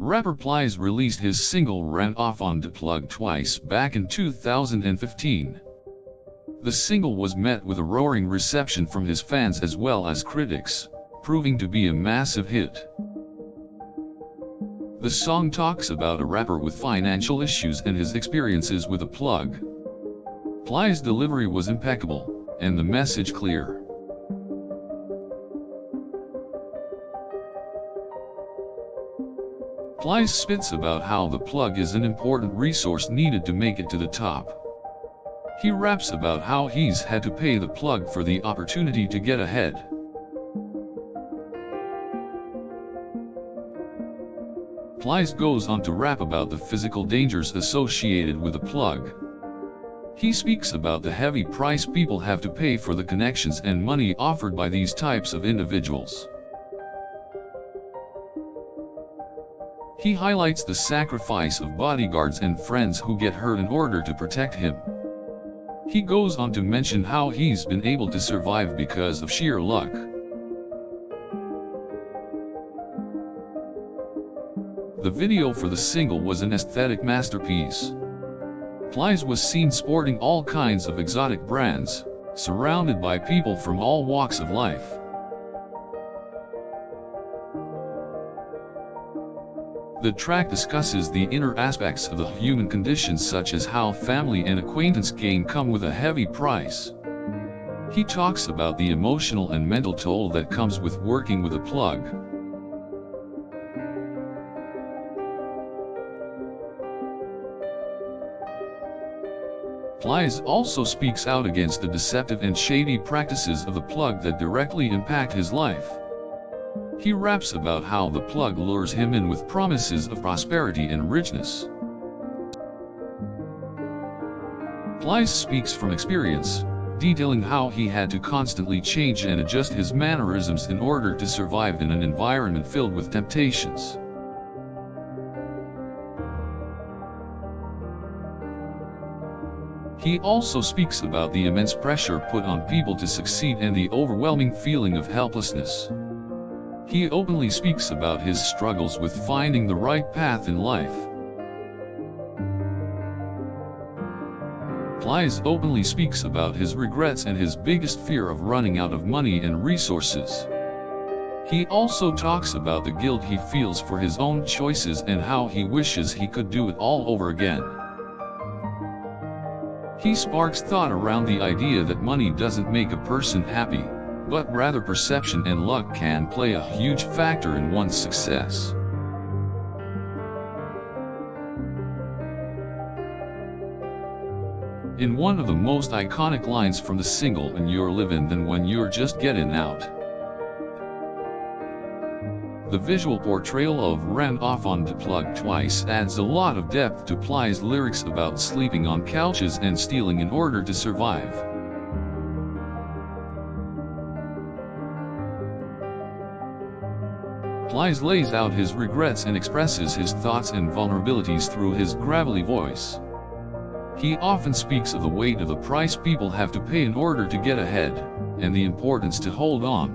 Rapper Plies released his single Ran Off on the Plug twice back in 2015. The single was met with a roaring reception from his fans as well as critics, proving to be a massive hit. The song talks about a rapper with financial issues and his experiences with a plug. Plies' delivery was impeccable, and the message clear. Plies spits about how the plug is an important resource needed to make it to the top. He raps about how he's had to pay the plug for the opportunity to get ahead. Plies goes on to rap about the physical dangers associated with a plug. He speaks about the heavy price people have to pay for the connections and money offered by these types of individuals. He highlights the sacrifice of bodyguards and friends who get hurt in order to protect him. He goes on to mention how he's been able to survive because of sheer luck. The video for the single was an aesthetic masterpiece. Plies was seen sporting all kinds of exotic brands, surrounded by people from all walks of life. The track discusses the inner aspects of the human condition, such as how family and acquaintance gain come with a heavy price. He talks about the emotional and mental toll that comes with working with a plug. Plies also speaks out against the deceptive and shady practices of the plug that directly impact his life. He raps about how the plug lures him in with promises of prosperity and richness. Plies speaks from experience, detailing how he had to constantly change and adjust his mannerisms in order to survive in an environment filled with temptations. He also speaks about the immense pressure put on people to succeed and the overwhelming feeling of helplessness. He openly speaks about his struggles with finding the right path in life. Plies openly speaks about his regrets and his biggest fear of running out of money and resources. He also talks about the guilt he feels for his own choices and how he wishes he could do it all over again. He sparks thought around the idea that money doesn't make a person happy, but rather perception and luck can play a huge factor in one's success. In one of the most iconic lines from the single, "And you're livin' than when you're just getting out." The visual portrayal of Ran Off on the Plug twice adds a lot of depth to Plies' lyrics about sleeping on couches and stealing in order to survive. Plies lays out his regrets and expresses his thoughts and vulnerabilities through his gravelly voice. He often speaks of the weight of the price people have to pay in order to get ahead, and the importance to hold on.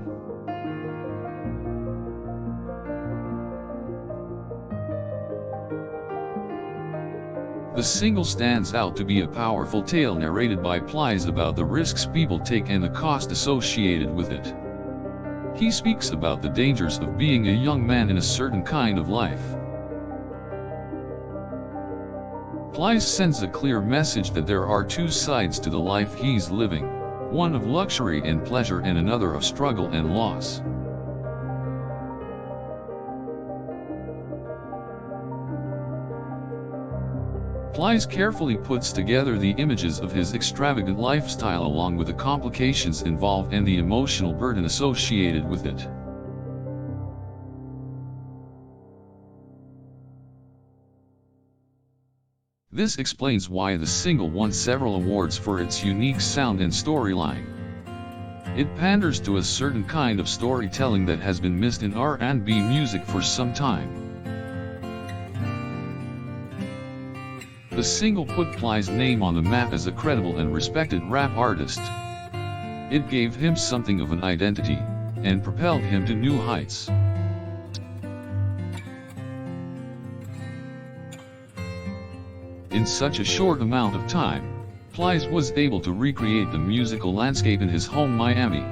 The single stands out to be a powerful tale narrated by Plies about the risks people take and the cost associated with it. He speaks about the dangers of being a young man in a certain kind of life. Plies sends a clear message that there are two sides to the life he's living, one of luxury and pleasure and another of struggle and loss. Plies carefully puts together the images of his extravagant lifestyle along with the complications involved and the emotional burden associated with it. This explains why the single won several awards for its unique sound and storyline. It panders to a certain kind of storytelling that has been missed in R&B music for some time. The single put Plies' name on the map as a credible and respected rap artist. It gave him something of an identity, and propelled him to new heights. In such a short amount of time, Plies was able to recreate the musical landscape in his home Miami.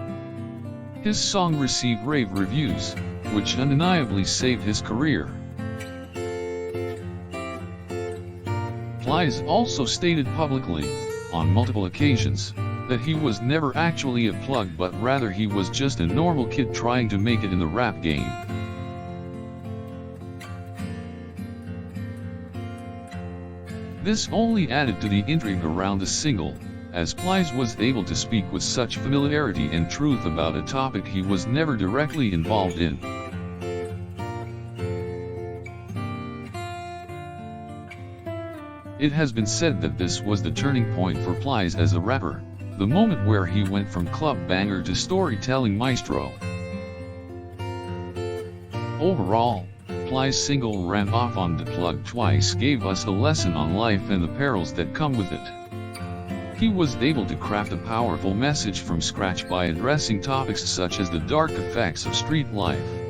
His song received rave reviews, which undeniably saved his career. Plies also stated publicly, on multiple occasions, that he was never actually a plug but rather he was just a normal kid trying to make it in the rap game. This only added to the intrigue around the single, as Plies was able to speak with such familiarity and truth about a topic he was never directly involved in. It has been said that this was the turning point for Plies as a rapper, the moment where he went from club banger to storytelling maestro. Overall, Plies' single Ran Off on the Plug Twice gave us a lesson on life and the perils that come with it. He was able to craft a powerful message from scratch by addressing topics such as the dark effects of street life.